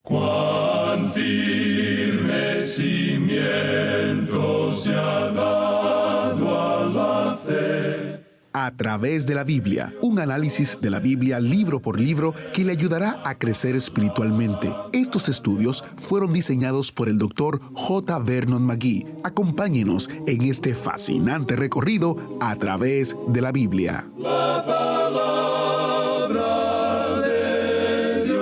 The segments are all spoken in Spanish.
Cuán firme cimiento se ha dado a la fe. A través de la Biblia, un análisis de la Biblia libro por libro que le ayudará a crecer espiritualmente. Estos estudios fueron diseñados por el Dr. J. Vernon McGee. Acompáñenos en este fascinante recorrido a través de la Biblia. La palabra de Dios.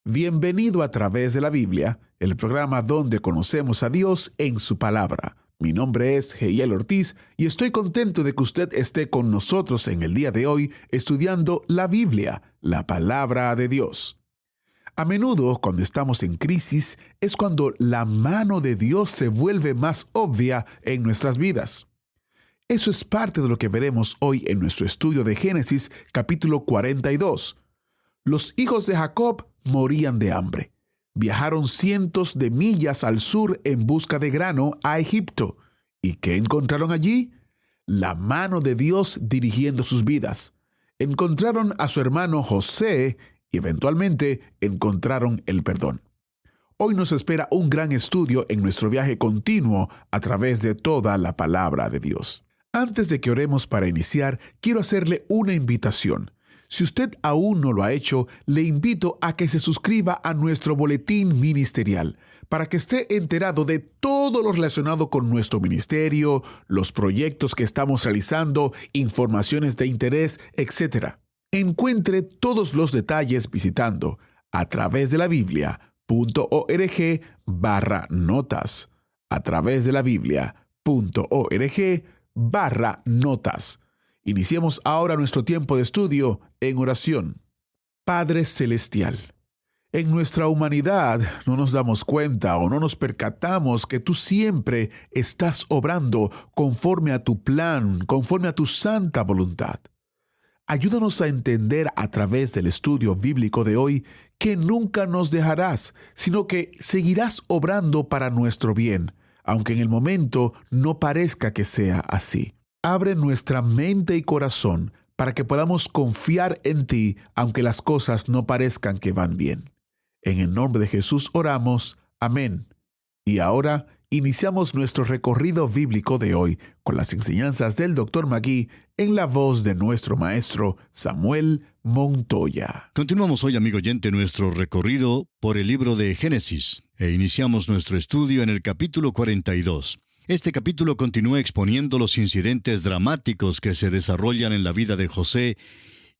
Bienvenido a Través de la Biblia, el programa donde conocemos a Dios en su palabra. Mi nombre es Heiel Ortiz y estoy contento de que usted esté con nosotros en el día de hoy estudiando la Biblia, la palabra de Dios. A menudo, cuando estamos en crisis, es cuando la mano de Dios se vuelve más obvia en nuestras vidas. Eso es parte de lo que veremos hoy en nuestro estudio de Génesis, capítulo 42. Los hijos de Jacob morían de hambre. Viajaron cientos de millas al sur en busca de grano a Egipto. ¿Y qué encontraron allí? La mano de Dios dirigiendo sus vidas. Encontraron a su hermano José y eventualmente encontraron el perdón. Hoy nos espera un gran estudio en nuestro viaje continuo a través de toda la palabra de Dios. Antes de que oremos para iniciar, quiero hacerle una invitación. Si usted aún no lo ha hecho, le invito a que se suscriba a nuestro boletín ministerial para que esté enterado de todo lo relacionado con nuestro ministerio, los proyectos que estamos realizando, informaciones de interés, etc. Encuentre todos los detalles visitando a través de la Biblia.org/notas. A través de la Biblia.org/notas. Iniciemos ahora nuestro tiempo de estudio en oración. Padre Celestial, en nuestra humanidad no nos damos cuenta o no nos percatamos que tú siempre estás obrando conforme a tu plan, conforme a tu santa voluntad. Ayúdanos a entender a través del estudio bíblico de hoy que nunca nos dejarás, sino que seguirás obrando para nuestro bien, aunque en el momento no parezca que sea así. Abre nuestra mente y corazón para que podamos confiar en ti, aunque las cosas no parezcan que van bien. En el nombre de Jesús oramos. Amén. Y ahora iniciamos nuestro recorrido bíblico de hoy con las enseñanzas del Dr. McGee en la voz de nuestro maestro Samuel Montoya. Continuamos hoy, amigo oyente, nuestro recorrido por el libro de Génesis e iniciamos nuestro estudio en el capítulo 42. Este capítulo continúa exponiendo los incidentes dramáticos que se desarrollan en la vida de José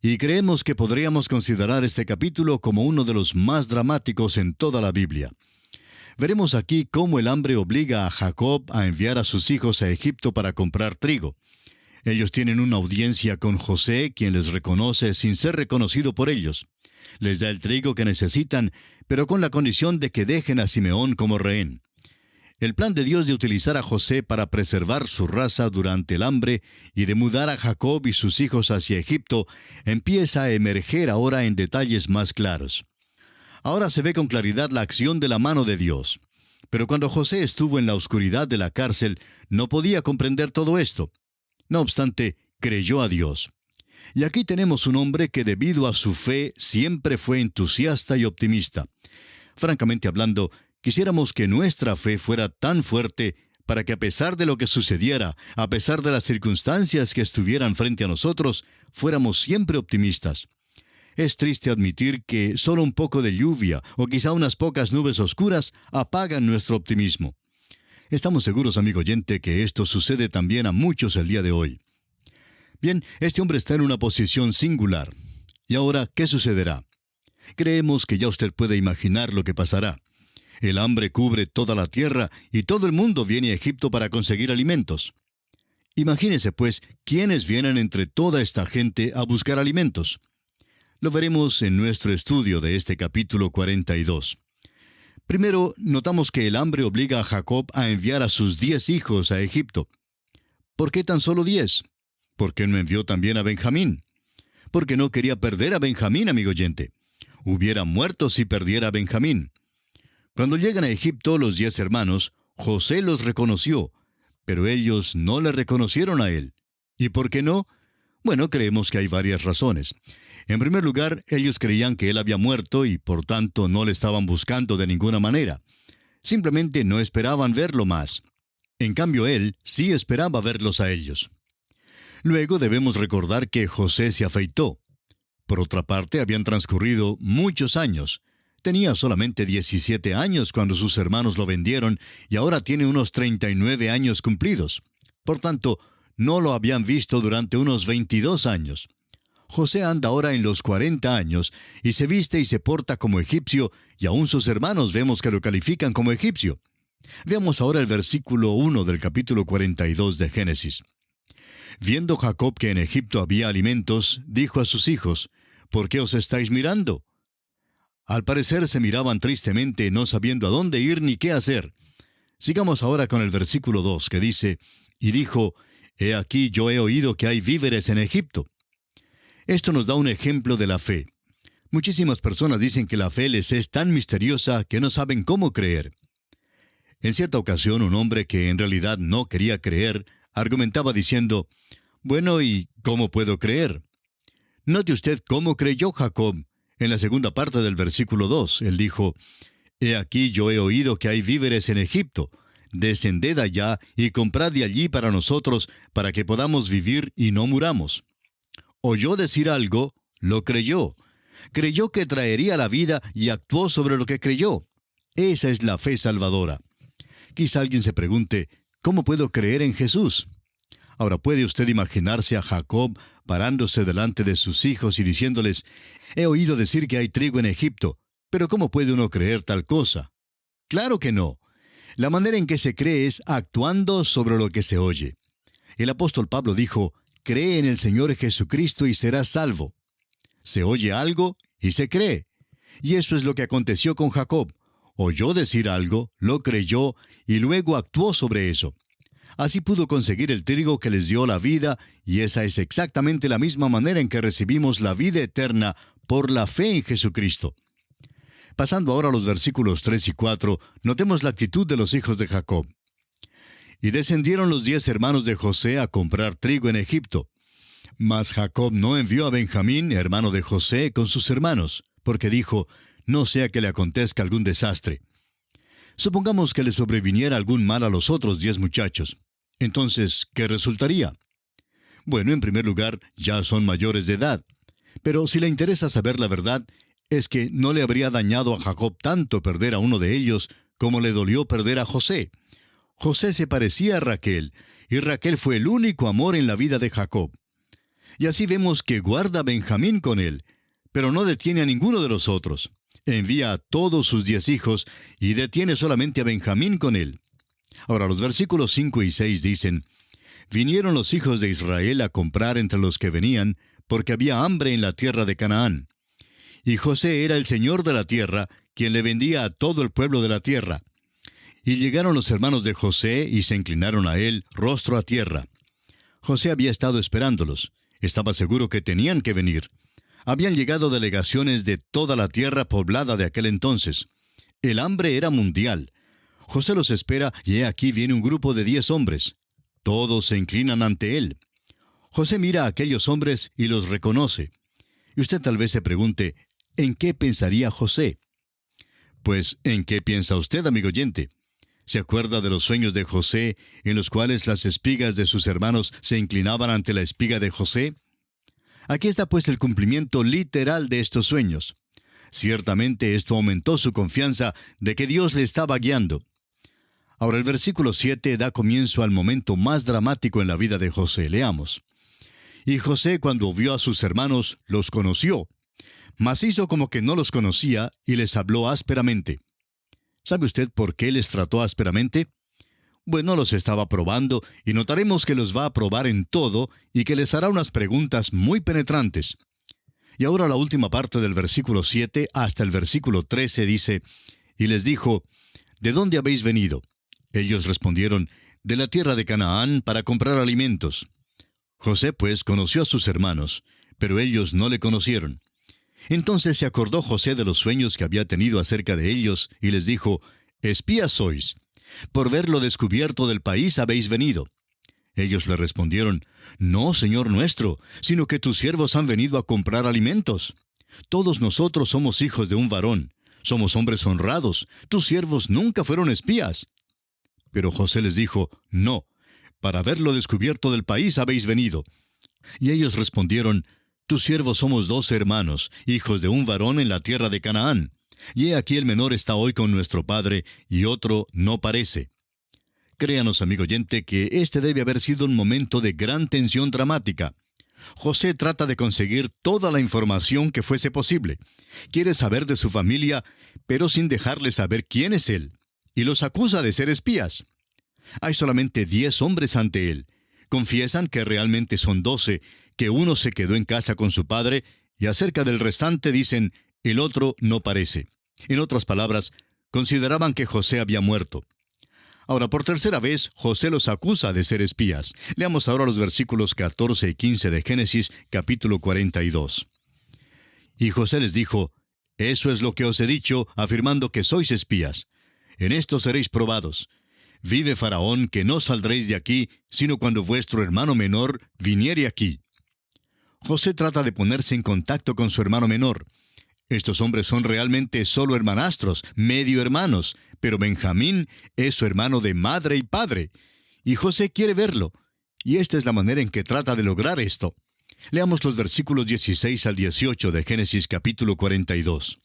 y creemos que podríamos considerar este capítulo como uno de los más dramáticos en toda la Biblia. Veremos aquí cómo el hambre obliga a Jacob a enviar a sus hijos a Egipto para comprar trigo. Ellos tienen una audiencia con José, quien les reconoce sin ser reconocido por ellos. Les da el trigo que necesitan, pero con la condición de que dejen a Simeón como rehén. El plan de Dios de utilizar a José para preservar su raza durante el hambre y de mudar a Jacob y sus hijos hacia Egipto empieza a emerger ahora en detalles más claros. Ahora se ve con claridad la acción de la mano de Dios. Pero cuando José estuvo en la oscuridad de la cárcel, no podía comprender todo esto. No obstante, creyó a Dios. Y aquí tenemos un hombre que debido a su fe siempre fue entusiasta y optimista. Francamente hablando, quisiéramos que nuestra fe fuera tan fuerte para que a pesar de lo que sucediera, a pesar de las circunstancias que estuvieran frente a nosotros, fuéramos siempre optimistas. Es triste admitir que solo un poco de lluvia o quizá unas pocas nubes oscuras apagan nuestro optimismo. Estamos seguros, amigo oyente, que esto sucede también a muchos el día de hoy. Bien, este hombre está en una posición singular. ¿Y ahora qué sucederá? Creemos que ya usted puede imaginar lo que pasará. El hambre cubre toda la tierra y todo el mundo viene a Egipto para conseguir alimentos. Imagínese, pues, quiénes vienen entre toda esta gente a buscar alimentos. Lo veremos en nuestro estudio de este capítulo 42. Primero, notamos que el hambre obliga a Jacob a enviar a sus 10 hijos a Egipto. ¿Por qué tan solo 10? ¿Por qué no envió también a Benjamín? Porque no quería perder a Benjamín, amigo oyente. Hubiera muerto si perdiera a Benjamín. Cuando llegan a Egipto los 10 hermanos, José los reconoció, pero ellos no le reconocieron a él. ¿Y por qué no? Bueno, creemos que hay varias razones. En primer lugar, ellos creían que él había muerto y por tanto no le estaban buscando de ninguna manera. Simplemente no esperaban verlo más. En cambio, él sí esperaba verlos a ellos. Luego debemos recordar que José se afeitó. Por otra parte, habían transcurrido muchos años. Tenía solamente 17 años cuando sus hermanos lo vendieron y ahora tiene unos 39 años cumplidos. Por tanto, no lo habían visto durante unos 22 años. José anda ahora en los 40 años y se viste y se porta como egipcio, y aún sus hermanos vemos que lo califican como egipcio. Veamos ahora el versículo 1 del capítulo 42 de Génesis. Viendo Jacob que en Egipto había alimentos, dijo a sus hijos, ¿por qué os estáis mirando? Al parecer se miraban tristemente, no sabiendo a dónde ir ni qué hacer. Sigamos ahora con el versículo 2, que dice, y dijo, he aquí yo he oído que hay víveres en Egipto. Esto nos da un ejemplo de la fe. Muchísimas personas dicen que la fe les es tan misteriosa que no saben cómo creer. En cierta ocasión, un hombre que en realidad no quería creer, argumentaba diciendo, bueno, ¿y cómo puedo creer? Note usted cómo creyó Jacob. En la segunda parte del versículo 2, él dijo, he aquí yo he oído que hay víveres en Egipto. Descended allá y comprad de allí para nosotros, para que podamos vivir y no muramos. Oyó decir algo, lo creyó. Creyó que traería la vida y actuó sobre lo que creyó. Esa es la fe salvadora. Quizá alguien se pregunte, ¿cómo puedo creer en Jesús? Ahora, ¿puede usted imaginarse a Jacob parándose delante de sus hijos y diciéndoles, he oído decir que hay trigo en Egipto, pero ¿cómo puede uno creer tal cosa? Claro que no. La manera en que se cree es actuando sobre lo que se oye. El apóstol Pablo dijo, cree en el Señor Jesucristo y serás salvo. Se oye algo y se cree. Y eso es lo que aconteció con Jacob. Oyó decir algo, lo creyó y luego actuó sobre eso. Así pudo conseguir el trigo que les dio la vida, y esa es exactamente la misma manera en que recibimos la vida eterna por la fe en Jesucristo. Pasando ahora a los versículos 3 y 4, notemos la actitud de los hijos de Jacob. Y descendieron los 10 hermanos de José a comprar trigo en Egipto. Mas Jacob no envió a Benjamín, hermano de José, con sus hermanos, porque dijo, no sea que le acontezca algún desastre. Supongamos que le sobreviniera algún mal a los otros 10 muchachos. Entonces, ¿qué resultaría? Bueno, en primer lugar, ya son mayores de edad. Pero si le interesa saber la verdad, es que no le habría dañado a Jacob tanto perder a uno de ellos como le dolió perder a José. José se parecía a Raquel, y Raquel fue el único amor en la vida de Jacob. Y así vemos que guarda a Benjamín con él, pero no detiene a ninguno de los otros. Envía a todos sus 10 hijos y detiene solamente a Benjamín con él. Ahora los versículos 5 y 6 dicen, vinieron los hijos de Israel a comprar entre los que venían, porque había hambre en la tierra de Canaán. Y José era el señor de la tierra, quien le vendía a todo el pueblo de la tierra. Y llegaron los hermanos de José y se inclinaron a él, rostro a tierra. José había estado esperándolos. Estaba seguro que tenían que venir. Habían llegado delegaciones de toda la tierra poblada de aquel entonces. El hambre era mundial. José los espera y he aquí viene un grupo de 10 hombres. Todos se inclinan ante él. José mira a aquellos hombres y los reconoce. Y usted tal vez se pregunte, ¿en qué pensaría José? Pues, ¿en qué piensa usted, amigo oyente? ¿Se acuerda de los sueños de José, en los cuales las espigas de sus hermanos se inclinaban ante la espiga de José? Aquí está pues el cumplimiento literal de estos sueños. Ciertamente esto aumentó su confianza de que Dios le estaba guiando. Ahora el versículo 7 da comienzo al momento más dramático en la vida de José. Leamos. Y José, cuando vio a sus hermanos, los conoció, mas hizo como que no los conocía y les habló ásperamente. ¿Sabe usted por qué les trató ásperamente? Bueno, los estaba probando y notaremos que los va a probar en todo y que les hará unas preguntas muy penetrantes. Y ahora la última parte del versículo 7 hasta el versículo 13 dice, y les dijo, ¿de dónde habéis venido? Ellos respondieron, de la tierra de Canaán para comprar alimentos. José pues conoció a sus hermanos, pero ellos no le conocieron. Entonces se acordó José de los sueños que había tenido acerca de ellos, y les dijo, espías sois. Por ver lo descubierto del país habéis venido. Ellos le respondieron, No, Señor nuestro, sino que tus siervos han venido a comprar alimentos. Todos nosotros somos hijos de un varón. Somos hombres honrados. Tus siervos nunca fueron espías. Pero José les dijo, no, para haberlo descubierto del país habéis venido. Y ellos respondieron, tus siervos somos 12 hermanos, hijos de un varón en la tierra de Canaán. Y he aquí el menor está hoy con nuestro padre, y otro no parece. Créanos, amigo oyente, que este debe haber sido un momento de gran tensión dramática. José trata de conseguir toda la información que fuese posible. Quiere saber de su familia, pero sin dejarle saber quién es él. Y los acusa de ser espías. Hay solamente 10 hombres ante él. Confiesan que realmente son 12, que uno se quedó en casa con su padre, y acerca del restante dicen, el otro no parece. En otras palabras, consideraban que José había muerto. Ahora, por tercera vez, José los acusa de ser espías. Leamos ahora los versículos 14 y 15 de Génesis, capítulo 42. Y José les dijo, eso es lo que os he dicho, afirmando que sois espías. En esto seréis probados. Vive Faraón, que no saldréis de aquí, sino cuando vuestro hermano menor viniere aquí. José trata de ponerse en contacto con su hermano menor. Estos hombres son realmente solo hermanastros, medio hermanos, pero Benjamín es su hermano de madre y padre. Y José quiere verlo. Y esta es la manera en que trata de lograr esto. Leamos los versículos 16 al 18 de Génesis capítulo 42.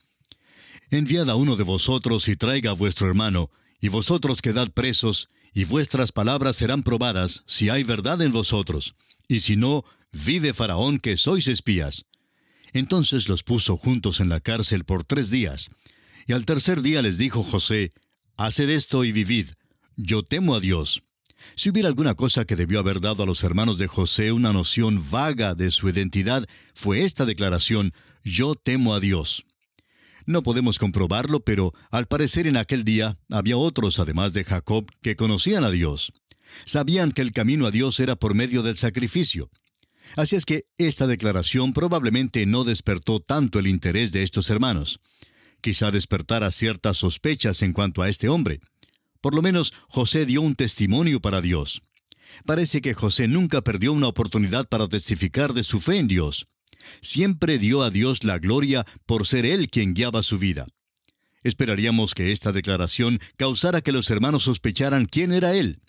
Enviad a uno de vosotros y traiga a vuestro hermano, y vosotros quedad presos, y vuestras palabras serán probadas, si hay verdad en vosotros. Y si no, vive Faraón, que sois espías. Entonces los puso juntos en la cárcel por 3 días. Y al tercer día les dijo José, haced esto y vivid. Yo temo a Dios. Si hubiera alguna cosa que debió haber dado a los hermanos de José una noción vaga de su identidad, fue esta declaración, yo temo a Dios. No podemos comprobarlo, pero al parecer en aquel día había otros, además de Jacob, que conocían a Dios. Sabían que el camino a Dios era por medio del sacrificio. Así es que esta declaración probablemente no despertó tanto el interés de estos hermanos. Quizá despertara ciertas sospechas en cuanto a este hombre. Por lo menos José dio un testimonio para Dios. Parece que José nunca perdió una oportunidad para testificar de su fe en Dios. Siempre dio a Dios la gloria por ser Él quien guiaba su vida. Esperaríamos que esta declaración causara que los hermanos sospecharan quién era Él.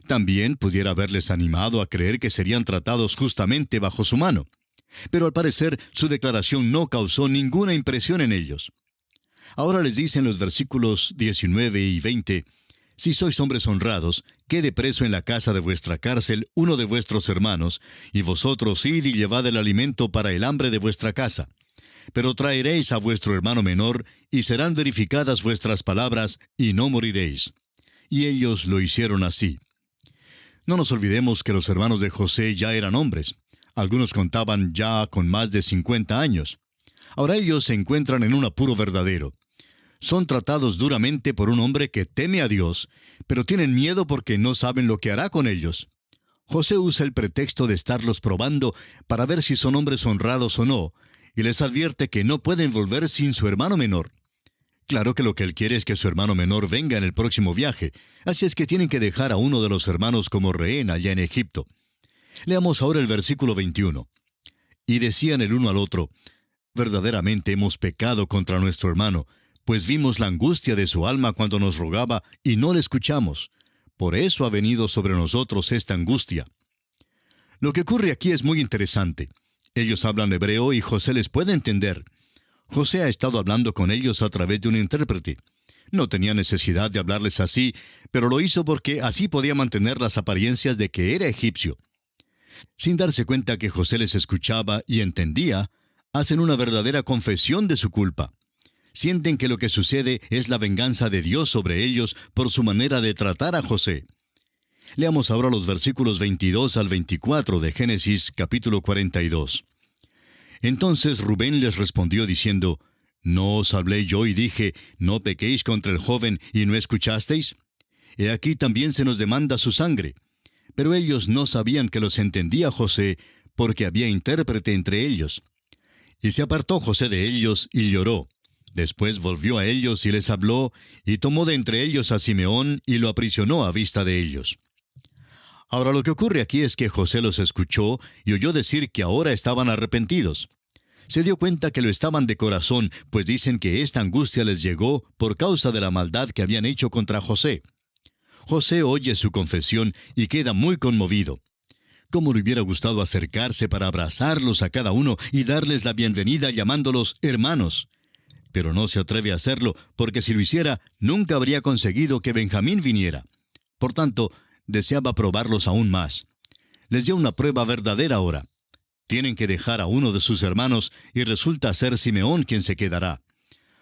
También pudiera haberles animado a creer que serían tratados justamente bajo su mano. Pero al parecer su declaración no causó ninguna impresión en ellos. Ahora les dicen los versículos 19 y 20, si sois hombres honrados, quede preso en la casa de vuestra cárcel uno de vuestros hermanos, y vosotros id y llevad el alimento para el hambre de vuestra casa. Pero traeréis a vuestro hermano menor, y serán verificadas vuestras palabras, y no moriréis. Y ellos lo hicieron así. No nos olvidemos que los hermanos de José ya eran hombres. Algunos contaban ya con más de 50 años. Ahora ellos se encuentran en un apuro verdadero. Son tratados duramente por un hombre que teme a Dios, pero tienen miedo porque no saben lo que hará con ellos. José usa el pretexto de estarlos probando para ver si son hombres honrados o no, y les advierte que no pueden volver sin su hermano menor. Claro que lo que él quiere es que su hermano menor venga en el próximo viaje, así es que tienen que dejar a uno de los hermanos como rehén allá en Egipto. Leamos ahora el versículo 21. Y decían el uno al otro, verdaderamente hemos pecado contra nuestro hermano, pues vimos la angustia de su alma cuando nos rogaba y no le escuchamos. Por eso ha venido sobre nosotros esta angustia. Lo que ocurre aquí es muy interesante. Ellos hablan hebreo y José les puede entender. José ha estado hablando con ellos a través de un intérprete. No tenía necesidad de hablarles así, pero lo hizo porque así podía mantener las apariencias de que era egipcio. Sin darse cuenta que José les escuchaba y entendía, hacen una verdadera confesión de su culpa. Sienten que lo que sucede es la venganza de Dios sobre ellos por su manera de tratar a José. Leamos ahora los versículos 22 al 24 de Génesis capítulo 42. Entonces Rubén les respondió diciendo, ¿no os hablé yo y dije, no pequéis contra el joven y no escuchasteis? He aquí también se nos demanda su sangre. Pero ellos no sabían que los entendía José, porque había intérprete entre ellos. Y se apartó José de ellos y lloró. Después volvió a ellos y les habló, y tomó de entre ellos a Simeón y lo aprisionó a vista de ellos. Ahora lo que ocurre aquí es que José los escuchó y oyó decir que ahora estaban arrepentidos. Se dio cuenta que lo estaban de corazón, pues dicen que esta angustia les llegó por causa de la maldad que habían hecho contra José. José oye su confesión y queda muy conmovido. ¿Cómo le hubiera gustado acercarse para abrazarlos a cada uno y darles la bienvenida llamándolos hermanos? Pero no se atreve a hacerlo, porque si lo hiciera, nunca habría conseguido que Benjamín viniera. Por tanto, deseaba probarlos aún más. Les dio una prueba verdadera ahora. Tienen que dejar a uno de sus hermanos y resulta ser Simeón quien se quedará.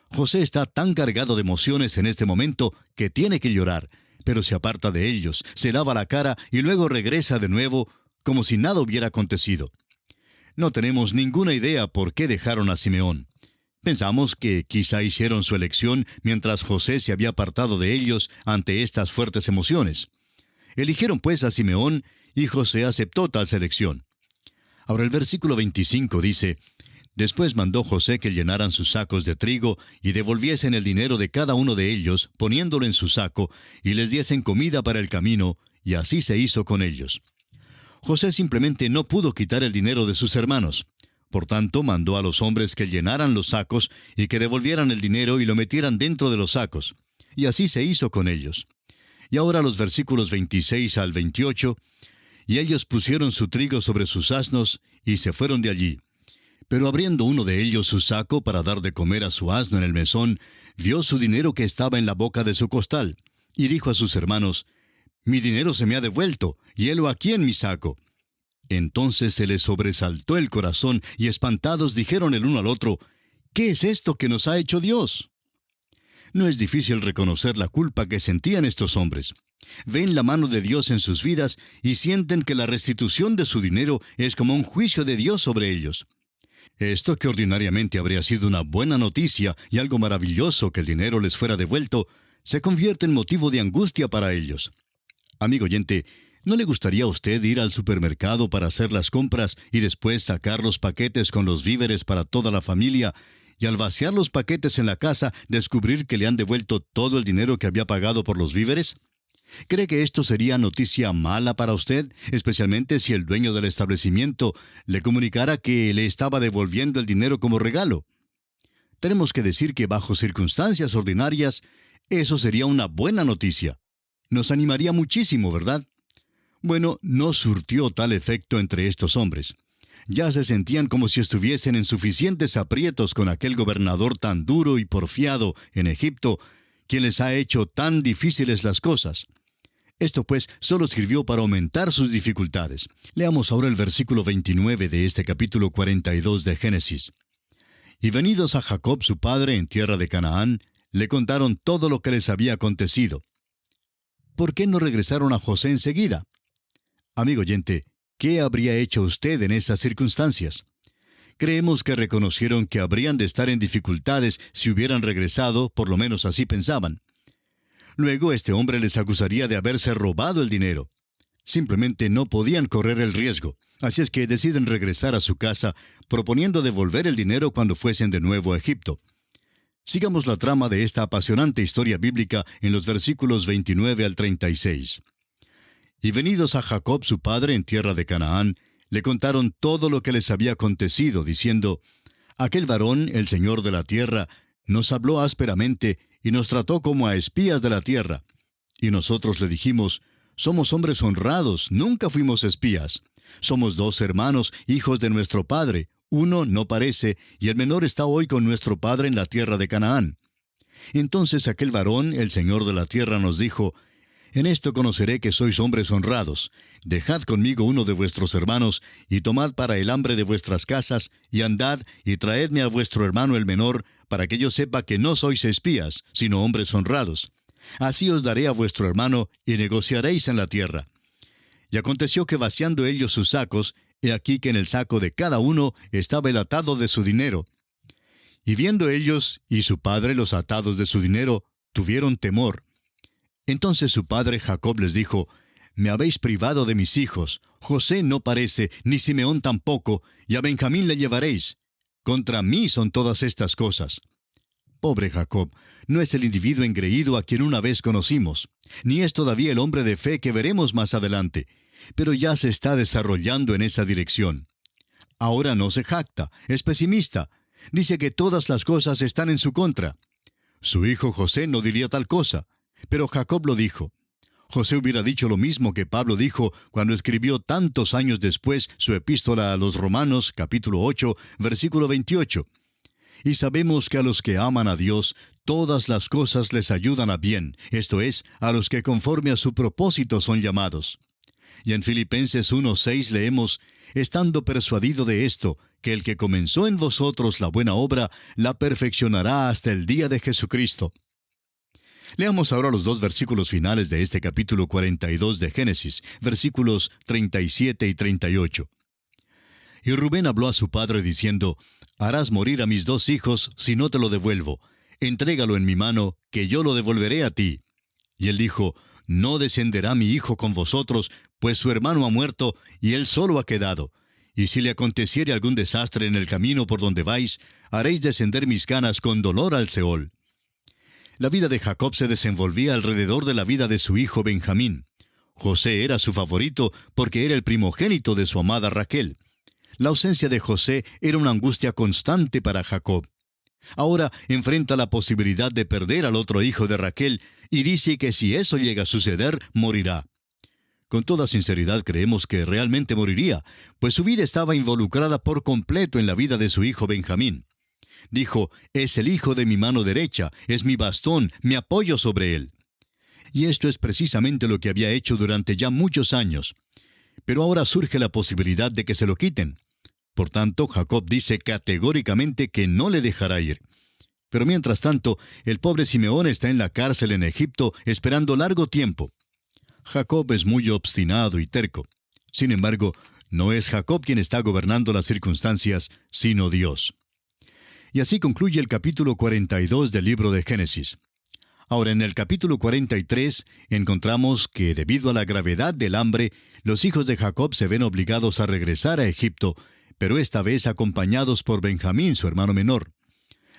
José está tan cargado de emociones en este momento que tiene que llorar, pero se aparta de ellos, se lava la cara y luego regresa de nuevo como si nada hubiera acontecido. No tenemos ninguna idea por qué dejaron a Simeón. Pensamos que quizá hicieron su elección mientras José se había apartado de ellos ante estas fuertes emociones. Eligieron pues a Simeón y José aceptó tal selección. Ahora el versículo 25 dice: Después mandó José que llenaran sus sacos de trigo y devolviesen el dinero de cada uno de ellos, poniéndolo en su saco, y les diesen comida para el camino, y así se hizo con ellos. José simplemente no pudo quitar el dinero de sus hermanos. Por tanto, mandó a los hombres que llenaran los sacos y que devolvieran el dinero y lo metieran dentro de los sacos. Y así se hizo con ellos. Y ahora los versículos 26 al 28, y ellos pusieron su trigo sobre sus asnos y se fueron de allí. Pero abriendo uno de ellos su saco para dar de comer a su asno en el mesón, vio su dinero que estaba en la boca de su costal, y dijo a sus hermanos: Mi dinero se me ha devuelto, y helo aquí en mi saco. Entonces se les sobresaltó el corazón, y espantados dijeron el uno al otro: ¿Qué es esto que nos ha hecho Dios? No es difícil reconocer la culpa que sentían estos hombres. Ven la mano de Dios en sus vidas y sienten que la restitución de su dinero es como un juicio de Dios sobre ellos. Esto, que ordinariamente habría sido una buena noticia y algo maravilloso que el dinero les fuera devuelto, se convierte en motivo de angustia para ellos. Amigo oyente, ¿no le gustaría a usted ir al supermercado para hacer las compras y después sacar los paquetes con los víveres para toda la familia, y al vaciar los paquetes en la casa descubrir que le han devuelto todo el dinero que había pagado por los víveres? ¿Cree que esto sería noticia mala para usted, especialmente si el dueño del establecimiento le comunicara que le estaba devolviendo el dinero como regalo? Tenemos que decir que bajo circunstancias ordinarias, eso sería una buena noticia. Nos animaría muchísimo, ¿verdad? Bueno, no surtió tal efecto entre estos hombres. Ya se sentían como si estuviesen en suficientes aprietos con aquel gobernador tan duro y porfiado en Egipto, quien les ha hecho tan difíciles las cosas. Esto pues solo sirvió para aumentar sus dificultades. Leamos ahora el versículo 29 de este capítulo 42 de Génesis. Y venidos a Jacob su padre en tierra de Canaán, le contaron todo lo que les había acontecido. ¿Por qué no regresaron a José enseguida? Amigo oyente, ¿qué habría hecho usted en esas circunstancias? Creemos que reconocieron que habrían de estar en dificultades si hubieran regresado, por lo menos así pensaban. Luego este hombre les acusaría de haberse robado el dinero. Simplemente no podían correr el riesgo, así es que deciden regresar a su casa, proponiendo devolver el dinero cuando fuesen de nuevo a Egipto. Sigamos la trama de esta apasionante historia bíblica en los versículos 29 al 36. Y venidos a Jacob su padre en tierra de Canaán, le contaron todo lo que les había acontecido, diciendo: Aquel varón, el señor de la tierra, nos habló ásperamente y nos trató como a espías de la tierra. Y nosotros le dijimos: Somos hombres honrados, nunca fuimos espías. Somos 2 hermanos, hijos de nuestro padre. Uno no parece, y el menor está hoy con nuestro padre en la tierra de Canaán. Entonces aquel varón, el señor de la tierra, nos dijo: En esto conoceré que sois hombres honrados. Dejad conmigo uno de vuestros hermanos, y tomad para el hambre de vuestras casas, y andad, y traedme a vuestro hermano el menor, para que yo sepa que no sois espías, sino hombres honrados. Así os daré a vuestro hermano, y negociaréis en la tierra. Y aconteció que vaciando ellos sus sacos, he aquí que en el saco de cada uno estaba el atado de su dinero. Y viendo ellos y su padre los atados de su dinero, tuvieron temor. Entonces su padre Jacob les dijo: Me habéis privado de mis hijos. José no parece, ni Simeón tampoco, y a Benjamín le llevaréis. Contra mí son todas estas cosas. Pobre Jacob, no es el individuo engreído a quien una vez conocimos, ni es todavía el hombre de fe que veremos más adelante. pero ya se está desarrollando en esa dirección. Ahora no se jacta, es pesimista. Dice que todas las cosas están en su contra. Su hijo José no diría tal cosa, pero Jacob lo dijo. José hubiera dicho lo mismo que Pablo dijo cuando escribió tantos años después su epístola a los Romanos, capítulo 8, versículo 28. Y sabemos que a los que aman a Dios, todas las cosas les ayudan a bien, esto es, a los que conforme a su propósito son llamados. Y en Filipenses 1:6 leemos, estando persuadido de esto, que el que comenzó en vosotros la buena obra, la perfeccionará hasta el día de Jesucristo. Leamos ahora los 2 versículos finales de este capítulo 42 de Génesis, versículos 37 y 38. Y Rubén habló a su padre diciendo, harás morir a mis 2 hijos si no te lo devuelvo. Entrégalo en mi mano, que yo lo devolveré a ti. Y él dijo, no descenderá mi hijo con vosotros, pues su hermano ha muerto, y él solo ha quedado. Y si le aconteciere algún desastre en el camino por donde vais, haréis descender mis canas con dolor al Seol. La vida de Jacob se desenvolvía alrededor de la vida de su hijo Benjamín. José era su favorito porque era el primogénito de su amada Raquel. La ausencia de José era una angustia constante para Jacob. Ahora enfrenta la posibilidad de perder al otro hijo de Raquel y dice que si eso llega a suceder, morirá. Con toda sinceridad creemos que realmente moriría, pues su vida estaba involucrada por completo en la vida de su hijo Benjamín. Dijo, es el hijo de mi mano derecha, es mi bastón, mi apoyo sobre él. Y esto es precisamente lo que había hecho durante ya muchos años. Pero ahora surge la posibilidad de que se lo quiten. Por tanto, Jacob dice categóricamente que no le dejará ir. Pero mientras tanto, el pobre Simeón está en la cárcel en Egipto esperando largo tiempo. Jacob es muy obstinado y terco. Sin embargo, no es Jacob quien está gobernando las circunstancias, sino Dios. Y así concluye el capítulo 42 del libro de Génesis. Ahora, en el capítulo 43 encontramos que debido a la gravedad del hambre, los hijos de Jacob se ven obligados a regresar a Egipto, pero esta vez acompañados por Benjamín, su hermano menor.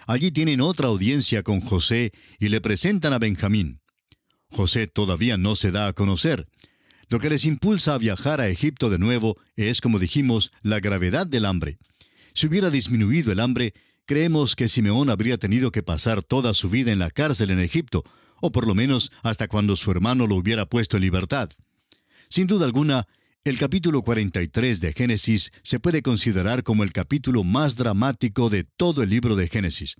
Allí tienen otra audiencia con José y le presentan a Benjamín. José todavía no se da a conocer. Lo que les impulsa a viajar a Egipto de nuevo es, como dijimos, la gravedad del hambre. Si hubiera disminuido el hambre, creemos que Simeón habría tenido que pasar toda su vida en la cárcel en Egipto, o por lo menos hasta cuando su hermano lo hubiera puesto en libertad. Sin duda alguna, el capítulo 43 de Génesis se puede considerar como el capítulo más dramático de todo el libro de Génesis.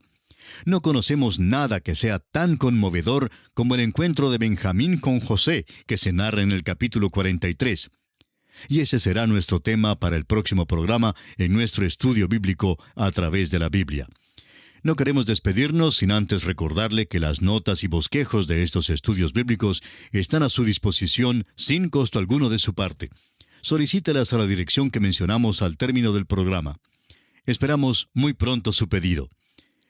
No conocemos nada que sea tan conmovedor como el encuentro de Benjamín con José, que se narra en el capítulo 43. Y ese será nuestro tema para el próximo programa en nuestro estudio bíblico a través de la Biblia. No queremos despedirnos sin antes recordarle que las notas y bosquejos de estos estudios bíblicos están a su disposición sin costo alguno de su parte. Solicítelas a la dirección que mencionamos al término del programa. Esperamos muy pronto su pedido.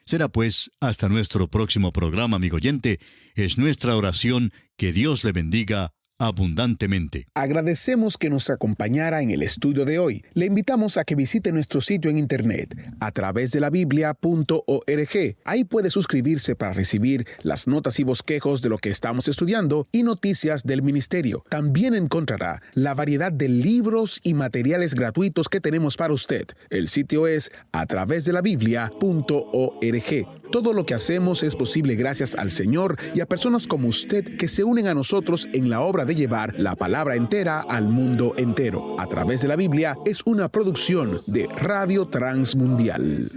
Será pues hasta nuestro próximo programa, amigo oyente. Es nuestra oración que Dios le bendiga abundantemente. Agradecemos que nos acompañara en el estudio de hoy. Le invitamos a que visite nuestro sitio en internet a través de la biblia.org. Ahí puede suscribirse para recibir las notas y bosquejos de lo que estamos estudiando y noticias del ministerio. También encontrará la variedad de libros y materiales gratuitos que tenemos para usted. El sitio es a través de la biblia.org. Todo lo que hacemos es posible gracias al Señor y a personas como usted que se unen a nosotros en la obra de llevar la palabra entera al mundo entero. A través de la Biblia es una producción de Radio Transmundial.